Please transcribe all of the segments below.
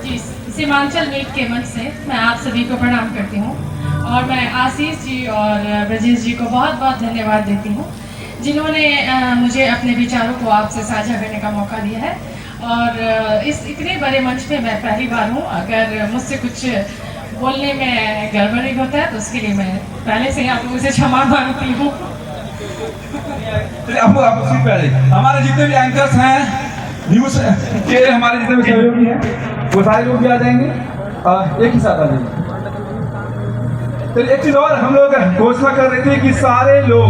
जी, Seemanchal meet के मंच से मैं आप सभी को प्रणाम करती हूँ और मैं आशीष जी और ब्रजेश जी को बहुत बहुत धन्यवाद देती हूँ जिन्होंने मुझे अपने विचारों को आपसे साझा करने का मौका दिया है। और इस इतने बड़े मंच पे मैं पहली बार हूँ। अगर मुझसे कुछ बोलने में गड़बड़ी होता है तो उसके लिए मैं पहले से ही आप लोगों से क्षमा मांगती हूँ। पहले हमारे जितने भी एंकर्स हैं, न्यूज के हमारे जितने भी सहयोगी हैं, वो सारे लोग भी आ जाएंगे, एक ही साथ आ जाएंगे। तो एक चीज और हम लोग घोषणा कर रहे थे कि सारे लोग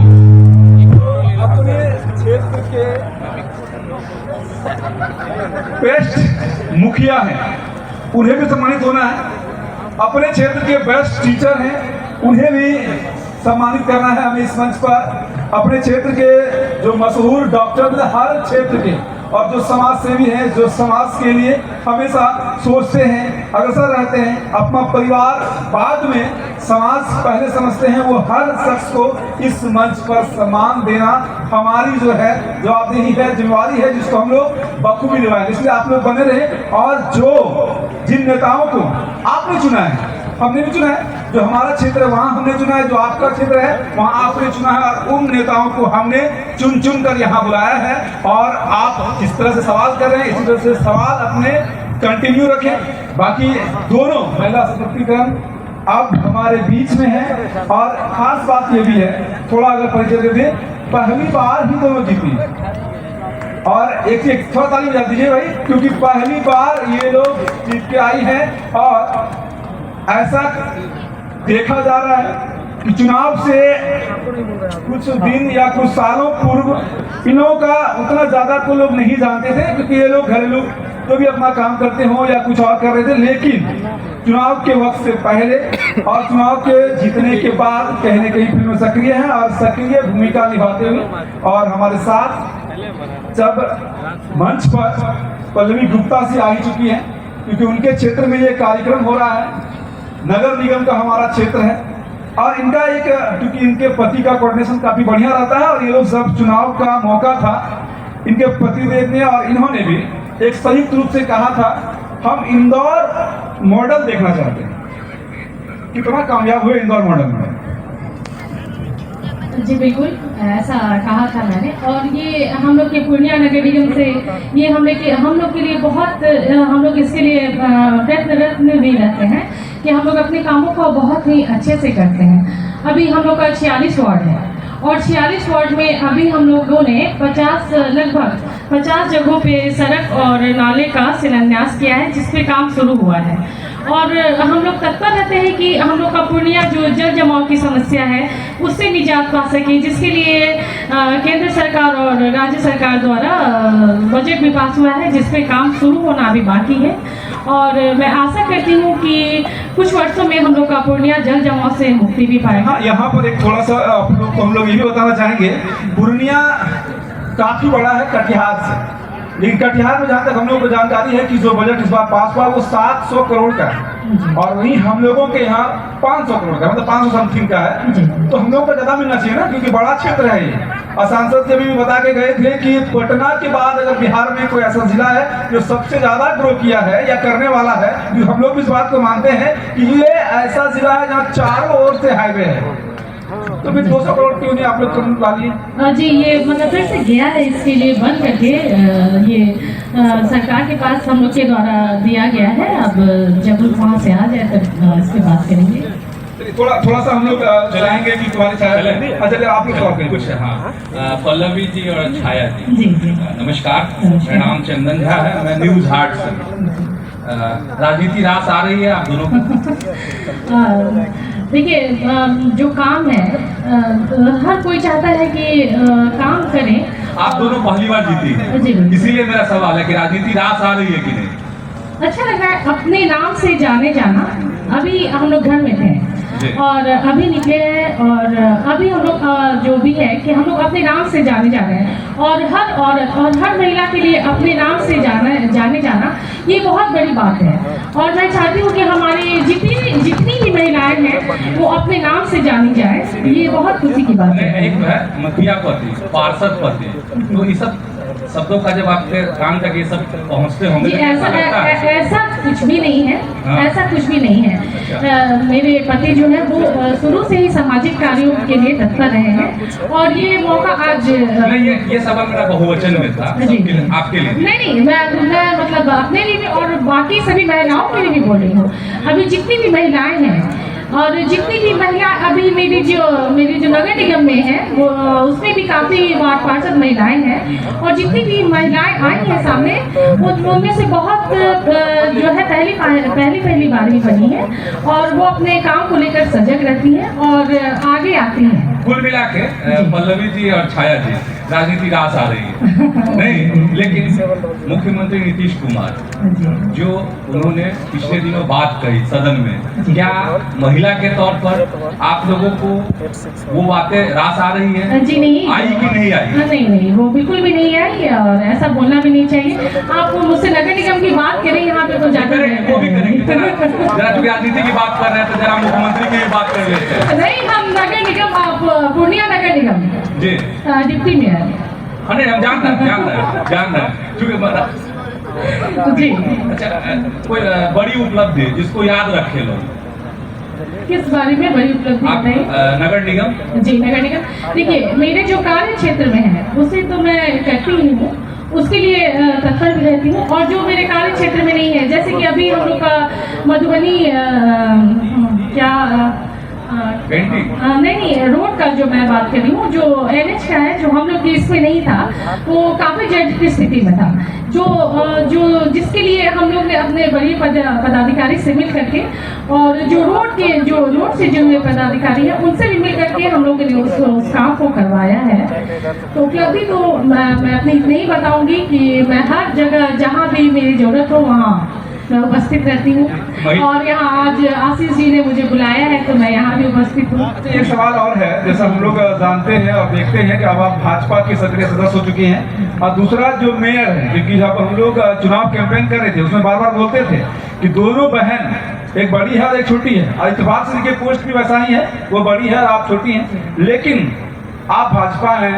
अपने क्षेत्र के बेस्ट मुखिया हैं, उन्हें भी सम्मानित होना है। अपने क्षेत्र के बेस्ट टीचर हैं, उन्हें भी सम्मानित करना है हमें इस मंच पर। अपने क्षेत्र के जो मशहूर डॉक्टर, हर क्षेत्र के, और जो समाज सेवी हैं, जो समाज के लिए हमेशा सोचते हैं, अग्रसर रहते हैं, अपना परिवार बाद में समाज पहले समझते हैं, वो हर शख्स को इस मंच पर सम्मान देना हमारी जो है जवाबदेही है, जिम्मेवारी है, जिसको हम लोग बखूबी निभाएंगे। इसलिए आप लोग बने रहे। और जो जिन नेताओं को आपने चुना है, हमने भी चुना है, जो हमारा क्षेत्र है वहाँ हमने चुना है, जो आपका क्षेत्र है वहाँ आपने चुना है, और उन नेताओं को हमने चुन चुन कर यहाँ बुलाया है। और आप जिस तरह से सवाल कर रहे हैं, इसी तरह से सवाल अपने कंटिन्यू रखें। बाकी दोनों महिला सशक्तिकरण अब हमारे बीच में है। और खास बात ये भी है, थोड़ा अगर परिचय दे दें, पहली बार ही दोनों जीती। और एक थोड़ा ताली बजा दीजिए भाई, क्योंकि पहली बार ये लोग जीत के आई है। और ऐसा देखा जा रहा है कि चुनाव से कुछ दिन या कुछ सालों पूर्व इन लोगों का उतना ज्यादा को लोग नहीं जानते थे, क्योंकि ये लोग घरेलू जो भी अपना काम करते हो या कुछ और कर रहे थे। लेकिन चुनाव के वक्त से पहले और चुनाव के जीतने के बाद कहीं न कहीं फिर में सक्रिय हैं और सक्रिय भूमिका निभाते हुए। और हमारे साथ जब मंच पर पल्लवी गुप्ता से आ ही चुकी है, क्योंकि उनके क्षेत्र में ये कार्यक्रम हो रहा है, नगर निगम का हमारा क्षेत्र है। और इनका एक, क्योंकि इनके पति का कोऑर्डिनेशन काफी बढ़िया रहता है, और ये लोग सब चुनाव का मौका था इनके पतिदेव ने, और इन्होंने भी एक संयुक्त रूप से कहा था हम इंदौर मॉडल देखना चाहते हैं। कितना कामयाब हुए इंदौर मॉडल में? जी बिल्कुल, ऐसा कहा था मैंने। और ये हम लोग के पूर्णिया नगर निगम से ये हम लोग के लिए बहुत, हम लोग इसके लिए प्रयत्नरत में भी रहते हैं कि हम लोग अपने कामों को बहुत ही अच्छे से करते हैं। अभी हम लोग का 46 वार्ड है, और 46 वार्ड में अभी हम लोगों ने लगभग 50 जगहों पे सड़क और नाले का शिलान्यास किया है, जिस पे काम शुरू हुआ है। और हम लोग तत्पर रहते हैं कि हम लोग का पूर्णिया जो जल जमाव की समस्या है उससे निजात पा सके, जिसके लिए केंद्र सरकार और राज्य सरकार द्वारा बजट भी पास हुआ है, जिस पे काम शुरू होना अभी बाकी है। और मैं आशा करती हूँ कि कुछ वर्षों में हम लोग का पूर्णिया जल जमाव से मुक्ति भी पाएगा। यहाँ पर एक थोड़ा सा हम लोग ये भी बताना चाहेंगे, पूर्णिया काफी बड़ा है कटिहार से, लेकिन कटिहार में जहाँ तक हम लोग को जानकारी है कि जो बजट इस बार पास हुआ वो 700 करोड़ का है, और वहीं हम लोगों के यहाँ 500 करोड़ का, मतलब 500 समथिंग का है। तो हम लोगों को ज्यादा मिलना चाहिए ना, क्योंकि बड़ा क्षेत्र है ये। और सांसद से भी बता के गए थे कि पटना के बाद अगर बिहार में कोई ऐसा जिला है जो सबसे ज्यादा ग्रो किया है या करने वाला है, तो हम लोग इस बात को मानते हैं कि ये ऐसा जिला है जहाँ चारों ओर से हाईवे है। तो फिर 200 करोड़ क्यों नहीं आप लोग तुरंत ला लिए? जी, ये मतलब फिर से गया है, इसके लिए बंद करके ये सरकार के पास हम लोग के द्वारा दिया गया है। अब जब वहाँ से आ जाए तब इसके बात करेंगे। थोड़ा सा हम लोग चलाएंगे कि तुम्हारी छाया। अच्छा, आप लोग कुछ। हाँ, पल्लवी जी और छाया जी, जी। नमस्कार। मेरा नाम चंदन झा है, मैं न्यूज हार्ट से। राजनीति रास आ रही है आप दोनों को? देखिए, जो काम है हर कोई चाहता है कि काम करें। आप दोनों पहली बार जीती, इसीलिए मेरा सवाल है कि राजनीति रास आ रही है कि नहीं? अच्छा लग रहा है अपने नाम से जाने जाना। अभी हम लोग घर में थे और अभी निकले हैं, और अभी हम लोग जो भी है कि हम लोग अपने नाम से जाने जा रहे हैं, और हर औरत और हर महिला के लिए अपने नाम से जाने जाना ये बहुत बड़ी बात है। और मैं चाहती हूँ कि हमारी जितनी भी महिलाएं हैं वो अपने नाम से जानी जाए, ये बहुत खुशी की बात है। एक है मुखिया पति, पार्षद पति, तो ये सब शब्दों का जब आपके कान तक ये सब पहुंचते होंगे जी, तो कैसा लगता है? ऐसा कुछ भी नहीं है। हाँ। ऐसा कुछ भी नहीं है। मेरे पति जो है वो शुरू से ही सामाजिक कार्यों के लिए तत्पर रहे हैं और ये मौका आज नहीं, ये सवाल मेरा बहुवचन में था, जी। सबके लिए, आपके लिए। नहीं, मैं मतलब अपने लिए भी और बाकी सभी महिलाओं के लिए भी बोल रही हूँ। अभी जितनी भी महिलाएं हैं और जितनी भी महिला अभी मेरी जो नगर निगम में है वो उसमें भी काफ़ी वार्ड पार्षद महिलाएं हैं और जितनी भी महिलाएं आई हैं सामने उनमें से बहुत जो है पहली बार ही बनी है और वो अपने काम को लेकर सजग रहती हैं और आगे आती हैं। कुल मिला के पल्लवी जी और छाया जी राजनीति रास आ रही है नहीं, लेकिन मुख्यमंत्री नीतीश कुमार जो उन्होंने पिछले दिनों बात कही सदन में, क्या महिला के तौर पर आप लोगों को वो बातें रास आ रही है? जी नहीं, आई कि नहीं आई? नहीं, वो बिल्कुल भी नहीं आई और ऐसा बोलना भी नहीं चाहिए। आप मुझसे नगर निगम की बात करें यहाँ पे तो जाकर वो भी करेंगे जरा जो राजनीति की बात कर रहे हैं तो जरा मुख्यमंत्री की भी बात कर लेते हैं। नहीं, हम नगर निगम पूर्णिया नगर निगम जी डिप्टी मेयर। नहीं, हम जान रहे हैं क्योंकि जी, अच्छा, कोई बड़ी उपलब्धि जिसको याद रखे लोग किस बारे में बड़ी उपलब्धि आप नहीं? नगर निगम? जी, नगर निगम देखिए मेरे जो कार्य क्षेत्र में है उसे तो मैं करती ही हूँ, उसके लिए तत्पर भी रहती हूँ और जो मेरे कार्य क्षेत्र में नहीं है जैसे कि अभी हम लोग का मधुबनी पेंटिंग नहीं, रोड का जो मैं बात कर रही हूँ जो NH का है जो हम लोग के इसमें नहीं था वो काफ़ी जटिल की स्थिति में था जो जिसके लिए हम लोग ने अपने बड़े पदाधिकारी से मिल करके और जो रोड से जुड़े पदाधिकारी हैं उनसे भी मिल करके हम लोग ने उस काम को करवाया है। तो उपलब्धि तो मैं अपनी इतनी ही बताऊंगी कि मैं हर जगह जहाँ भी मेरी जरूरत हो वहाँ मैं उपस्थित रहती हूँ और यहाँ आज आशीष जी ने मुझे बुलाया है तो मैं यहाँ भी उपस्थित हूँ। एक सवाल और है, जैसा हम लोग जानते हैं और देखते हैं कि अब आप भाजपा के सक्रिय सदस्य हो चुके हैं और दूसरा जो मेयर है, क्योंकि जब हम लोग चुनाव कैंपेन कर रहे थे उसमें बार बार बोलते थे कि दोनों बहन, एक बड़ी है और एक छोटी है, और इत्तेफाक से इनके पोस्ट भी वैसा ही है, वो बड़ी है और आप छोटी हैं, लेकिन आप भाजपा हैं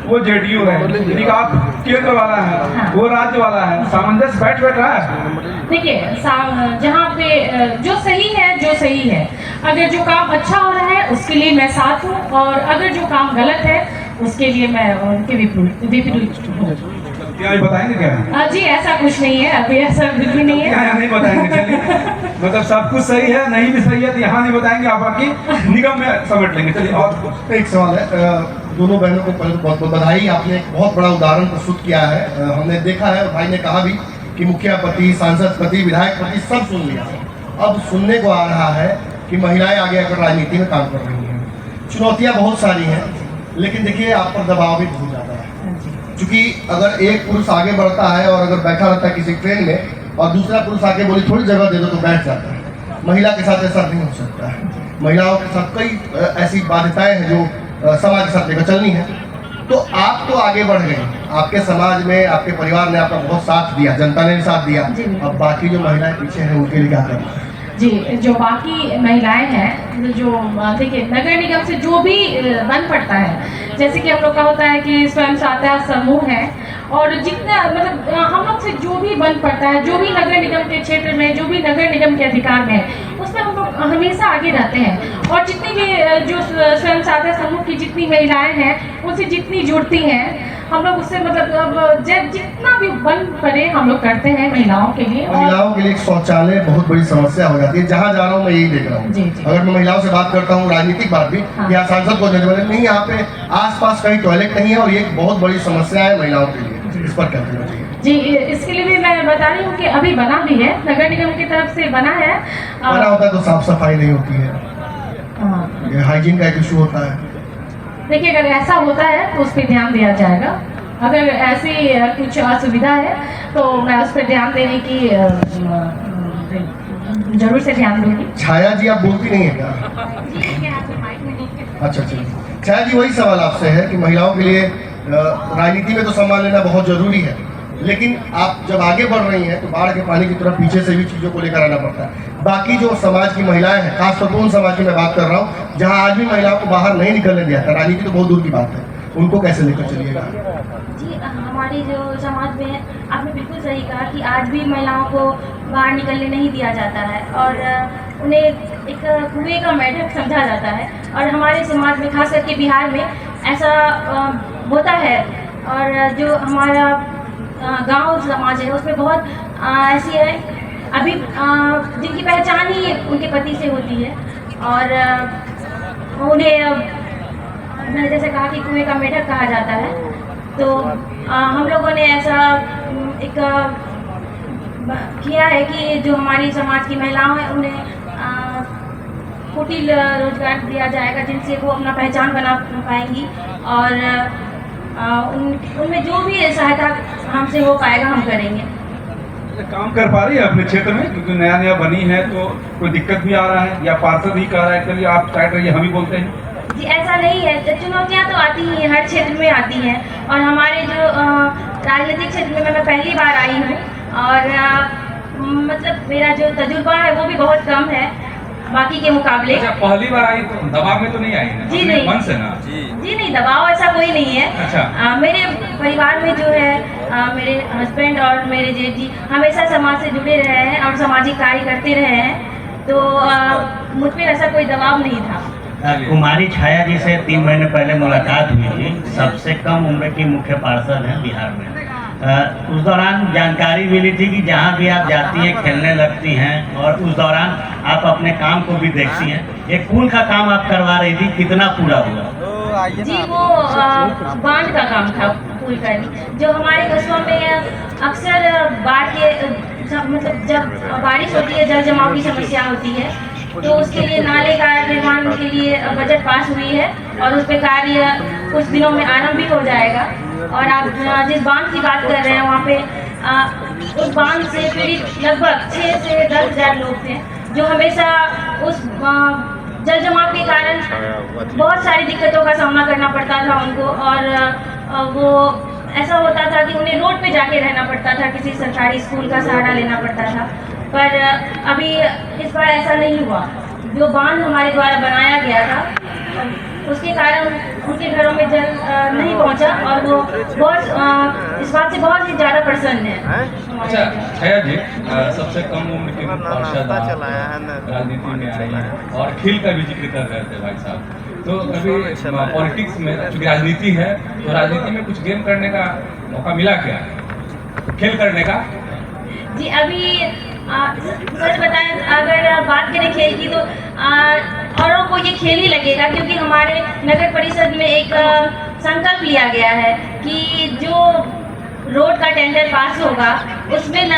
वो JDU है, यानी आप केंद्र वाला है वो राज्य वाला है, सामंजस्य बैठ रहा है। देखिए जहाँ पे जो सही है, अगर जो काम अच्छा हो रहा है उसके लिए मैं साथ हूँ और अगर जो काम गलत है उसके लिए मैं उनके विपरीत हूँ। क्या बताएंगे क्या? जी ऐसा कुछ नहीं है, अभी ऐसा बिल्कुल नहीं है। क्या नहीं बताएंगे? चलिए, मतलब सब कुछ सही है, नहीं भी सही है तो यहाँ नहीं बताएंगे, आप बाकी निगम में समझ लेंगे। चलिए, और एक सवाल है, दोनों बहनों को पहले बहुत बहुत बधाई। आपने एक बहुत बड़ा उदाहरण प्रस्तुत किया है, हमने देखा है और भाई ने कहा भी कि मुखिया पति, सांसद पति, विधायक पति सब सुन लिया। अब सुनने को आ रहा है कि महिलाएं आगे आकर राजनीति में काम कर रही हैं। चुनौतियां बहुत सारी हैं, लेकिन देखिए आप पर दबाव भी हो जाता है, क्योंकि अगर एक पुरुष आगे बढ़ता है और अगर बैठा रहता है किसी ट्रेन में और दूसरा पुरुष आके बोली थोड़ी जगह दे दो तो बैठ जाता है। महिला के साथ ऐसा नहीं हो सकता है। महिलाओं के साथ कई ऐसी बाध्यताएं हैं जो समाज के साथ लेकर चलनी है। तो आप तो आगे बढ़ गए, आपके समाज में आपके परिवार ने आपका बहुत साथ दिया, जनता ने भी साथ दिया। अब बाकी जो महिलाएं पीछे हैं उनके लिए क्या करना है? जी, जो बाकी महिलाएं हैं, जो देखिए नगर निगम से जो भी बन पड़ता है, जैसे कि हम लोग का होता है कि स्वयं सहायता समूह है और जितना मतलब हम लोग से जो भी बन पड़ता है, जो भी नगर निगम के क्षेत्र में, जो भी नगर निगम के अधिकार में है, उसमें हम लोग हमेशा आगे रहते हैं और जितनी भी जो स्वयं सहायता समूह की जितनी महिलाएं हैं उनसे जितनी जुड़ती हैं हम लोग उससे मतलब जितना भी बन पड़े हम लोग करते हैं महिलाओं के लिए। महिलाओं के लिए एक शौचालय बहुत बड़ी समस्या हो जाती है। जहाँ जा रहा हूँ मैं यही देख रहा हूँ। अगर मैं महिलाओं से बात करता हूँ, राजनीतिक बात भी, या सांसद को नहीं, यहाँ पे आसपास कहीं टॉयलेट नहीं है और ये एक बहुत बड़ी समस्या है महिलाओं के लिए। इस पर क्या कहना चाहिए? जी, इसके लिए भी मैं बता रही हूँ कि अभी बना भी है, नगर निगम की तरफ से बना है। बना होता है तो साफ सफाई नहीं होती है, हाइजीन का एक इशू होता है। देखिए अगर ऐसा होता है तो उस पर ध्यान दिया जाएगा। अगर ऐसी कुछ असुविधा है तो मैं उस पर ध्यान देने की जरूर से ध्यान दूंगी। छाया जी आप बोलती नहीं है क्या? अच्छा, छाया जी वही सवाल आपसे है कि महिलाओं के लिए राजनीति में तो सम्मान लेना बहुत जरूरी है, लेकिन आप जब आगे बढ़ रही हैं तो बाढ़ के पानी की तरफ पीछे से भी चीज़ों को लेकर आना पड़ता है। बाकी जो समाज की महिलाएं हैं, खासतौर पर उन समाज की मैं बात कर रहा हूँ जहाँ आज भी महिलाओं को बाहर नहीं निकलने दिया था, राजनीति तो बहुत दूर की बात है, उनको कैसे लेकर चलिएगा? जी हमारी जो समाज में आपने बिल्कुल सही कहा कि आज भी महिलाओं को बाहर निकलने नहीं दिया जाता है और उन्हें एक कुएं का मेढक समझा जाता है और हमारे समाज में खास करके बिहार में ऐसा होता है। और जो हमारा गांव समाज है उसमें बहुत ऐसी है अभी जिनकी पहचान ही उनके पति से होती है और उन्हें मैंने जैसे कहा कि कुएं का मेढक कहा जाता है। तो हम लोगों ने ऐसा एक किया है कि जो हमारी समाज की महिलाएं हैं उन्हें कुटिल रोजगार दिया जाएगा जिनसे वो अपना पहचान बना पाएंगी और उनमें जो भी सहायता हमसे हो पाएगा हम करेंगे। काम कर पा रही है अपने क्षेत्र में क्योंकि नया नया बनी है तो कोई दिक्कत भी आ रहा है या पार्षद ही कह रहा है चलिए आप साइड रहिए हम ही बोलते हैं? जी ऐसा नहीं है, चुनौतियां तो आती ही हर क्षेत्र में आती हैं और हमारे जो राजनीतिक क्षेत्र में मैं पहली बार आई हूँ और मतलब मेरा जो तजुर्बा है वो भी बहुत कम है बाकी के मुकाबले। अच्छा, पहली बार आई तो दबाव में तो नहीं आई ना? जी नहीं, मन से ना? जी नहीं, दबाव ऐसा कोई नहीं है। अच्छा। मेरे परिवार में जो है मेरे हस्बैंड और मेरे जेठ जी हमेशा समाज से जुड़े रहे हैं और सामाजिक कार्य करते रहे हैं तो मुझ पर ऐसा कोई दबाव नहीं था। कुमारी छाया जी से 3 महीने पहले मुलाकात हुई थी, सबसे कम उम्र की मुख्य पार्षद हैं बिहार में। उस दौरान जानकारी मिली थी कि जहाँ भी आप जाती हैं खेलने लगती हैं और उस दौरान आप अपने काम को भी देखती हैं। एक पुल का काम आप करवा रही थी, कितना पूरा हुआ? जी वो बांध का काम था पुल का, जो हमारे कस्बों में अक्सर बाढ़ के मतलब जब बारिश होती है जल जमाव की समस्या होती है तो उसके लिए नाले का निर्माण के लिए बजट पास हुई है और उस पर कार्य कुछ दिनों में आरंभ भी हो जाएगा। और आप जिस बांध की बात कर रहे हैं वहाँ पे उस बांध से पीड़ित लगभग 6 से 10 हज़ार लोग थे जो हमेशा उस जल जमाव के कारण बहुत सारी दिक्कतों का सामना करना पड़ता था उनको और वो ऐसा होता था कि उन्हें रोड पे जाके रहना पड़ता था, किसी सरकारी स्कूल का सहारा लेना पड़ता था। पर अभी इस बार ऐसा नहीं हुआ। जो बांध हमारे द्वारा बनाया गया था उसके कारण उनके घरों में जल नहीं पहुंचा और वो बहुत इस बात से बहुत ही ज़्यादा प्रसन्न है। अच्छा छाया जी, सबसे कम उम्र के पार्षद राजनीति में आई हैं और खेल का भी जिक्र कर रहे थे भाई साहब, तो अभी पॉलिटिक्स में चूँकि राजनीति है तो राजनीति में कुछ गेम करने का मौका मिला क्या, खेल करने का? जी अभी सच बताएं अगर बात करें खेल की तो औरों को ये खेल ही लगेगा क्योंकि हमारे नगर परिषद में एक संकल्प लिया गया है कि जो रोड का टेंडर पास होगा उसमें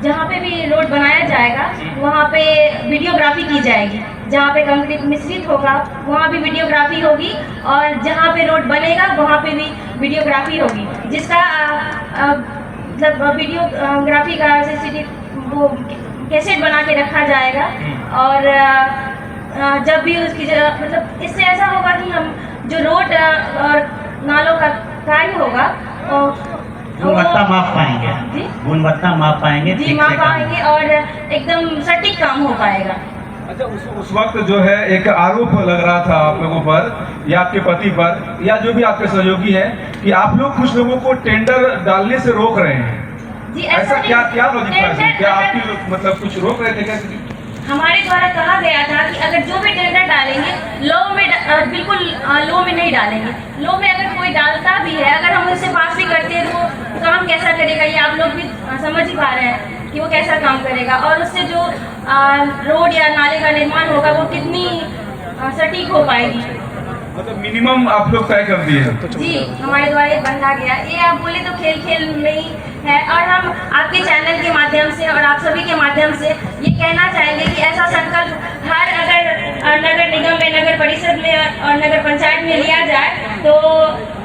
जहाँ पे भी रोड बनाया जाएगा वहाँ पे वीडियोग्राफी की जाएगी। जहाँ पे कंक्रीट मिश्रित होगा वहाँ भी वीडियोग्राफी होगी और जहाँ पे रोड बनेगा वहाँ पे भी वीडियोग्राफी होगी, जिसका मतलब वीडियोग्राफी का सीसीटीवी वो कैसेट बना के रखा जाएगा और जब भी उसकी मतलब इससे ऐसा होगा कि हम जो रोड और नालों का कार्य होगा गुणवत्ता माप पाएंगे। जी गुणवत्ता माप पाएंगे, जी माप पाएंगे और एकदम सटीक काम हो पाएगा। अच्छा, उस वक्त जो है एक आरोप लग रहा था आप लोगों पर या आपके पति पर या जो भी आपके सहयोगी है कि आप लोग कुछ लोगों को टेंडर डालने से रोक रहे हैं। जी ऐसा क्या लॉजिक था इसमें? क्या आपकी मतलब कुछ रोक रहे थे क्या? हमारे द्वारा कहा गया था कि अगर जो भी टेंडर डालेंगे लो में बिल्कुल लो में नहीं डालेंगे। लो में अगर कोई डालता भी है, अगर हम उससे पास भी करते हैं तो वो काम कैसा करेगा ये आप लोग भी समझ ही पा रहे हैं कि वो कैसा काम करेगा और उससे जो रोड या नाले का निर्माण होगा वो कितनी सटीक हो पाएगी। मतलब मिनिमम आप लोग तय कर दिए हैं? जी हमारे द्वारा ये बंधा गया। ये आप बोले तो खेल खेल में ही है और हम आपके चैनल के माध्यम से और आप सभी के माध्यम से ये कहना चाहेंगे कि ऐसा संकल्प हर अगर नगर निगम में, नगर परिषद में और नगर पंचायत में लिया जाए तो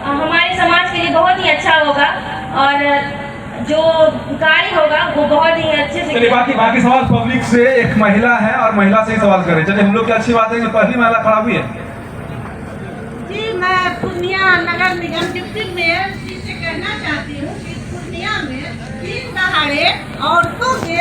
हमारे समाज के लिए बहुत ही अच्छा होगा और जो कार्य होगा वो बहुत ही अच्छे से। चलिए बाकी सवाल पब्लिक से। एक महिला है और महिला से ही सवाल करें। चलिए हम लोग की अच्छी बात है कि पहली महिला खड़ा हुई है। जी मैं पूर्णिया नगर निगम डिप्टी मेयर जी से कहना चाहती हूँ कि पूर्णिया में दिन दहाड़े औरतों के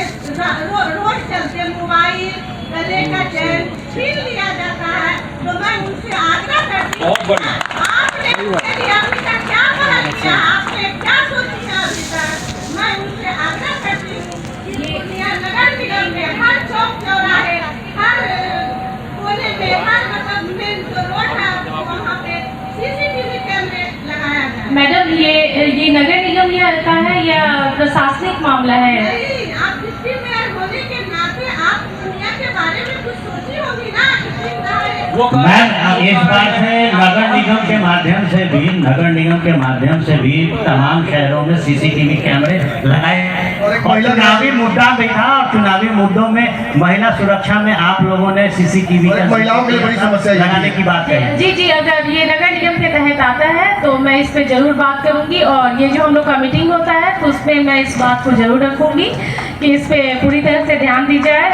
रोज चलते मोबाइल, गले का चैन छीन लिया जाता है। तो मैं उनसे आग्रह करती हूँ बहुत बढ़िया। आप आपका क्या मदद किया, आपने क्या सोची है अभी तक? मैं उनसे आग्रह करती हूँ कि पूर्णिया नगर निगम में हर चौक चौराहे, हर कोने में, हर मतलब मेन जो रोड है वहाँ पे CCTV कैमरे लगाया जाए। मैडम ये नगर निगम का है या प्रशासनिक मामला है? नहीं, आप डिस्ट्रिक्ट मेयर होने के नाते आप पूर्णिया के बारे में कुछ सोची होगी ना। मैम इस बार से नगर निगम के माध्यम से भी तमाम शहरों में CCTV कैमरे लगाए और चुनावी मुद्दा भी था और चुनावी मुद्दों में महिला सुरक्षा में आप लोगों ने CCTV महिलाओं के लिए बड़ी समस्या है लगाने की बात कही। जी, अगर ये नगर निगम के तहत आता है तो मैं इस पे जरूर बात करूंगी और ये जो हम लोग का मीटिंग होता है तो उसमें मैं इस बात को जरूर रखूंगी कि इस पे पूरी तरह से ध्यान दी जाए।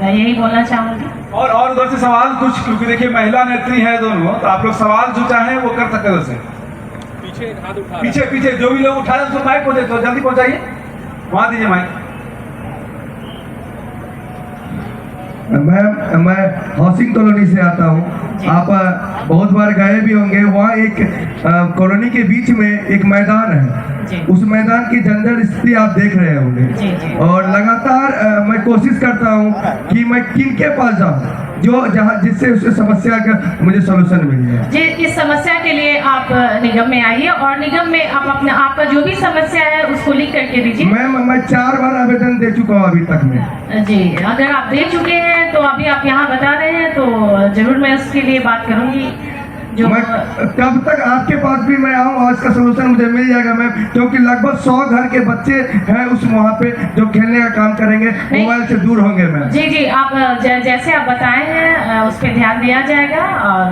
मैं यही बोलना चाहूंगी। और उधर से सवाल कुछ, क्योंकि देखिए महिला नेत्री है दोनों, तो आप लोग सवाल जो चाहें वो कर सकते हैं उधर से। पीछे जो भी लोग उठा रहे हैं उसको माइक पहुंचे तो जल्दी पहुंचाइए, वहां दीजिए माइक। मैं हाउसिंग कॉलोनी से आता हूँ। आप बहुत बार गए भी होंगे। वहाँ एक कॉलोनी के बीच में एक मैदान है। उस मैदान की जंजर स्थिति आप देख रहे होंगे और लगातार मैं कोशिश करता हूँ कि मैं किनके पास जाऊँ जिससे उस समस्या का मुझे सलूशन मिल जाए। जी, इस समस्या के लिए आप निगम में आइए और निगम में आप आपका जो भी समस्या है उसको लिख करके दीजिए। मैं 4 बार आवेदन दे चुका हूँ अभी तक में। जी, अगर आप दे चुके हैं तो अभी आप यहाँ बता रहे हैं तो जरूर मैं उसके लिए बात करूंगी। जो मैं कब तक आपके पास भी मैं आऊँ और इसका सलूशन मुझे मिल जाएगा मैम, क्योंकि लगभग 100 घर के बच्चे हैं उस वहाँ पे जो खेलने का काम करेंगे, मोबाइल से दूर होंगे मैम। जी, आप जैसे आप बताए हैं उस पर ध्यान दिया जाएगा और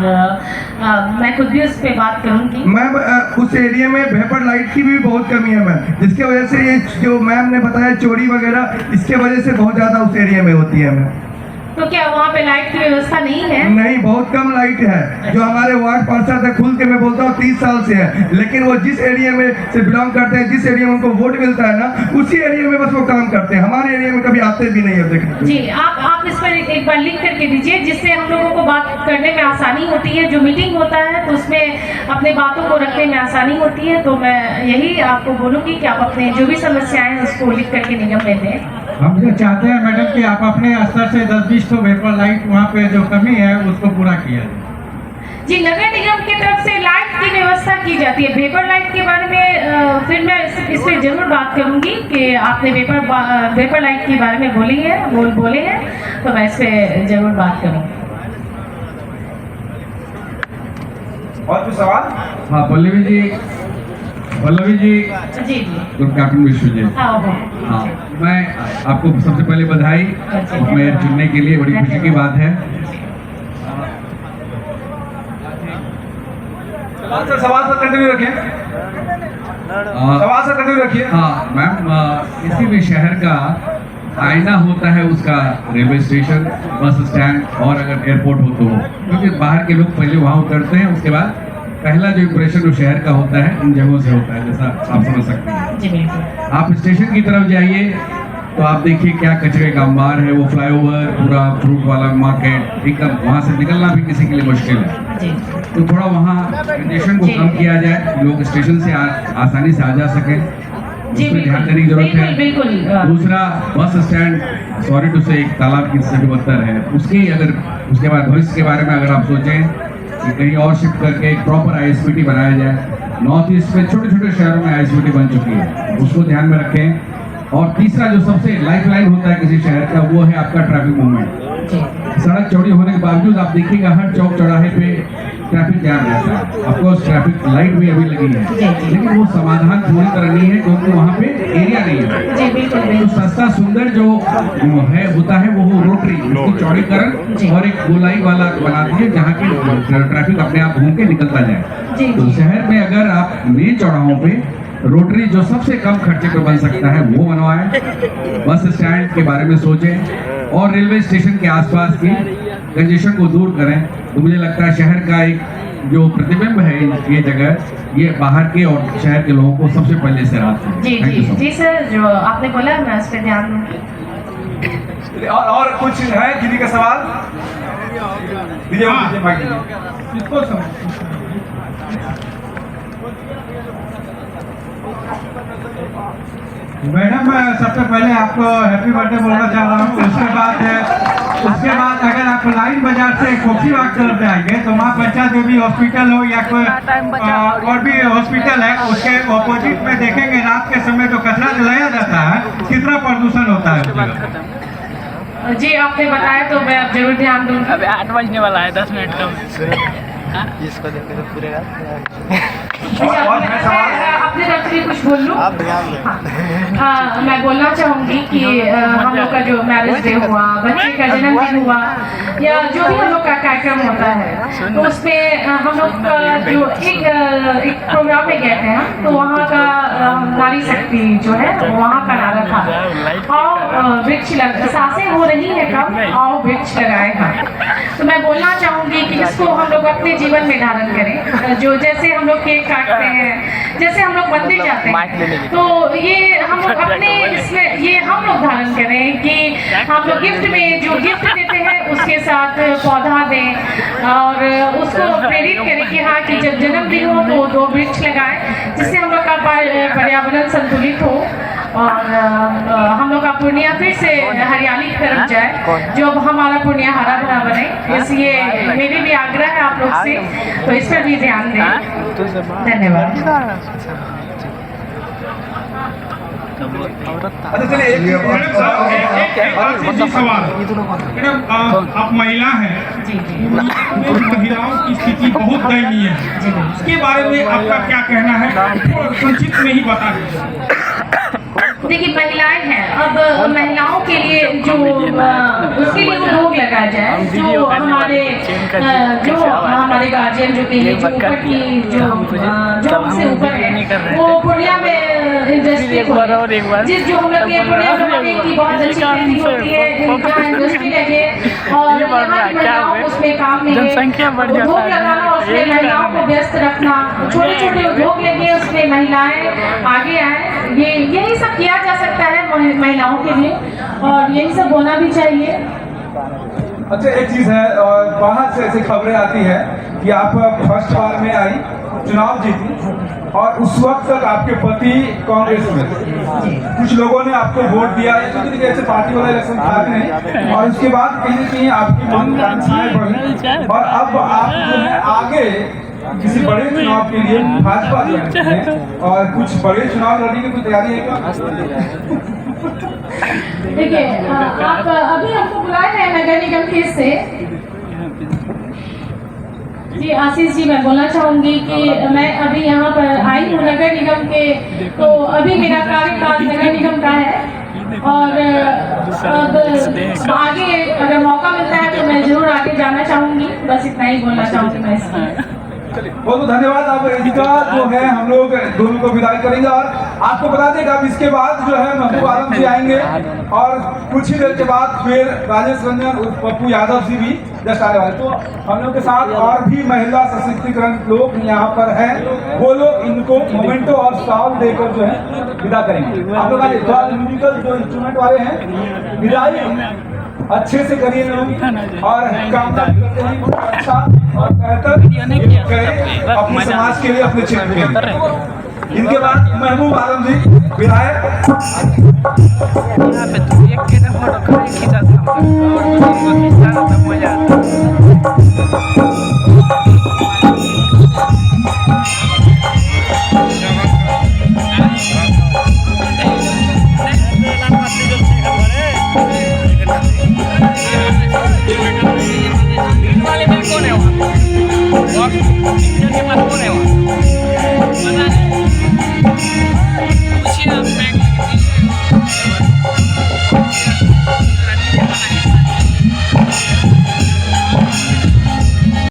मैं खुद भी उस पर बात करूंगी। मैम उस एरिया में वेपर लाइट की भी बहुत कमी है मैम, जिसके वजह से ये जो मैम ने बताया चोरी वगैरह इसके वजह से बहुत ज़्यादा उस एरिया में होती है मैम। तो क्या वहाँ पे लाइट की व्यवस्था नहीं है? नहीं, बहुत कम लाइट है। जो हमारे वार्ड पार्षद है, खुल के मैं बोलता हूँ 30 साल से है, लेकिन वो जिस एरिया में से बिलोंग करते हैं, जिस एरिया में उनको वोट मिलता है ना, उसी एरिया में बस वो काम करते हैं। हमारे एरिया में कभी आते भी नहीं है देखने। जी, आप इस पर एक बार लिख करके दीजिए जिससे हम लोगों को बात करने में आसानी होती है। जो मीटिंग होता है तो उसमें अपने बातों को रखने में आसानी होती है। तो मैं यही आपको बोलूँगी कि आप अपने जो भी समस्याएं हैं उसको लिख करके निगम में दें। हम ये चाहते हैं मैडम कि आप अपने स्तर से 10-20 तो वेपर लाइट वहाँ पे जो कमी है उसको पूरा किया जाए। जी, नगर निगम की तरफ से लाइट की व्यवस्था की जाती है। वेपर लाइट के बारे में फिर मैं इस पे जरूर बात करूंगी कि आपने वेपर लाइट के बारे में बोले हैं तो मैं इस पे जरूर बात करूंगी। और कुछ सवाल? हाँ, पल्लवी जी जी, कैप्टन विश्व जी। हाँ, मैं आपको सबसे पहले बधाई मेयर चुनने के लिए, बड़ी खुशी की बात है। सवाल सर कंटिन्यू रखिए। सवाल सर कंटिन्यू रखिए। हाँ मैम, किसी भी शहर का आईना होता है उसका रेलवे स्टेशन, बस स्टैंड और अगर एयरपोर्ट हो तो हो, क्योंकि बाहर के लोग पहले वहाँ उतरते हैं, उसके बाद पहला जो इम्प्रेशन वो शहर का होता है इन जगहों से होता है, जैसा आप समझ सकते हैं। आप स्टेशन की तरफ जाइए तो आप देखिए क्या कचरे का अंबार है, वो फ्लाईओवर, पूरा फ्रूट वाला मार्केट, एकदम वहाँ से निकलना भी किसी के लिए मुश्किल है। तो थोड़ा वहाँ कंजेशन को कम किया जाए, लोग स्टेशन से आसानी से आ जा सकें, उस पर ध्यान देने की जरूरत है। बिल्कुल। दूसरा, बस स्टैंड सॉरी टू से एक तालाब की स्थिति बदतर है, उसके बाद भविष्य के बारे में अगर आप सोचें कि कहीं और शिफ्ट करके एक प्रॉपर ISPT बनाया जाए। नॉर्थ ईस्ट में छोटे छोटे शहरों में ISPT बन चुकी है, उसको ध्यान में रखें। और तीसरा जो सबसे लाइफलाइन होता है किसी शहर का, वो है आपका ट्रैफिक मूवमेंट। सड़क चौड़ी होने के बावजूद आप देखिएगा हर चौक चौराहे पे ट्रैफिक जाम रहता है। ऑफकोर्स ट्रैफिक लाइट भी अभी लगी है, लेकिन वो समाधान पूरी तरह नहीं है क्योंकि वहाँ पे एरिया नहीं है। तो सस्ता सुंदर जो है होता है वो रोटरी, उसकी चौड़ीकरण और एक गोलाई वाला बना दीजिए जहाँ की ट्रैफिक अपने आप घूम के निकलता जाए। तो शहर में अगर आप मेन चौराहों पे रोटरी जो सबसे कम खर्चे पे बन सकता है वो बनवाएं, बस स्टैंड के बारे में सोचें और रेलवे स्टेशन के आसपास की कंजेशन को दूर करें। तो मुझे लगता है शहर का एक जो प्रतिबिंब है ये जगह, ये बाहर के और शहर के लोगों को सबसे पहले से राहत है। जी सर, जो आपने बोला मैं उस पर ध्यान दूंगी। और कुछ है किसी का सवाल? दीजिए, मैडम मैं सबसे पहले आपको हैप्पी बर्थडे बोलना चाह रहा हूँ। उसके बाद अगर आप लाइन बाजार से खोखी बाग तरफ जाएंगे तो माँ पंचा देवी हॉस्पिटल हो या कोई और भी हॉस्पिटल है, उसके ऑपोजिट में देखेंगे रात के समय जो कचरा जलाया जाता है कितना प्रदूषण होता है उस जगह। जी आपने बताया तो मैं अब जरूर ध्यान दूंगी। अबे 8 बजने वाला है, 10 मिनट कम। इसको देखे तो पूरे अपने तरफ से भी कुछ बोल लूँ। हाँ, मैं बोलना चाहूँगी कि हम लोग का जो मैरिज डे हुआ, बच्चे का जन्मदिन हुआ या जो भी हम लोग का कार्यक्रम होता है तो उसमें हम लोग का जो एक प्रोग्राम में गए थे हम, तो वहाँ का नारी शक्ति जो है वहाँ का नारा था आओ वृक्ष सांसें हो रही है कम, आओ वृक्ष लगाए हम। तो मैं बोलना चाहूँगी कि इसको हम लोग अपने जीवन में धारण करें। जो जैसे हम लोग केक काटते हैं, जैसे हम लोग मंदिर जाते हैं, तो ये हम लोग अपने इसमें ये हम लोग धारण करें कि हम लोग गिफ्ट में जो गिफ्ट देते हैं उसके साथ पौधा दें और उसको प्रेरित करें कि हाँ कि जब जन्मदिन हो तो 2 वृक्ष लगाएं, जिससे हम लोग का पर्यावरण संतुलित हो और हम लोग का पूर्णिया फिर से हरियाली की तरफ जाए, जो हमारा पूर्णिया हरा भरा बने। इसलिए मेरी भी आग्रह है आप लोग से, तो इस पर भी ध्यान दें। धन्यवाद। अच्छा चलिए एक सवाल मैडम, आप महिला हैं, महिलाओं की स्थिति बहुत दयनीय है, उसके बारे में आपका क्या कहना है, संक्षिप्त में ही बता दीजिए। देखिए महिलाएं हैं, अब महिलाओं के लिए जो उसके लिए वो रोक लगाया जाए, जो हमारे गार्जियन जो के लिए जो ऊपर की जो हमसे ऊपर है वो पूर्णिया में इंडस्ट्री जिस जो हम लोग के पूर्णिया में की बहुत अच्छी खेती होती है, इनका इंडस्ट्री लगे और यहाँ की महिलाओं उसमें काम मिले, उद्योग लगाना, उसमें महिलाओं को व्यस्त रखना, छोटे छोटे उद्योग लगे, उसमें महिलाएं आगे आए, यही सब किया जा सकता है महिलाओं के लिए और यही सब होना भी चाहिए। अच्छा एक चीज है, और बाहर से ऐसी खबरें आती है कि आप फर्स्ट बार में आई, चुनाव जीती और उस वक्त तक आपके पति कांग्रेस में, कुछ लोगों ने आपको वोट दिया, ऐसे पार्टी वाला इलेक्शन था नहीं, और उसके बाद कहीं न कहीं आपकी महत्वाकांक्षाएं बढ़ी और अब आप जो है आगे किसी बड़े चुनाव के लिए भाजपा ज्वाइन है और कुछ बड़े चुनाव लड़ने की कोई तैयारी है क्या? देखिए आप अभी हमको बुलाए हैं नगर निगम के से। जी आशीष जी, मैं बोलना चाहूँगी कि मैं अभी यहाँ पर आई हूँ नगर निगम के, तो अभी मेरा कार्यकाल नगर निगम का है और अब आगे अगर मौका मिलता है तो मैं जरूर आगे जाना चाहूँगी। बस इतना ही बोलना चाहूँगी मैं इसमें। बहुत धन्यवाद। अब इसका जो है हम लोग दोनों को विदाई करेंगे और आपको बता देगा अब इसके बाद जो है महबूब आलम जी आएंगे और कुछ ही देर के बाद फिर राजेश रंजन पप्पू यादव जी भी जस्ट आने वाले। तो हम लोग के साथ और भी महिला सशक्तिकरण लोग यहाँ पर हैं, वो लोग इनको मोमेंटो और शॉल देकर जो है विदा करेंगे। आप लोग म्यूजिकल जो इंस्ट्रूमेंट वाले हैं विदाई अच्छे से करिए लोग और कामना करते हैं अच्छा और बेहतर करें अपने समाज के लिए, अपने क्षेत्र के लिए। इनके बाद महबूब आलम जी विधायक। कौन है वहाँ?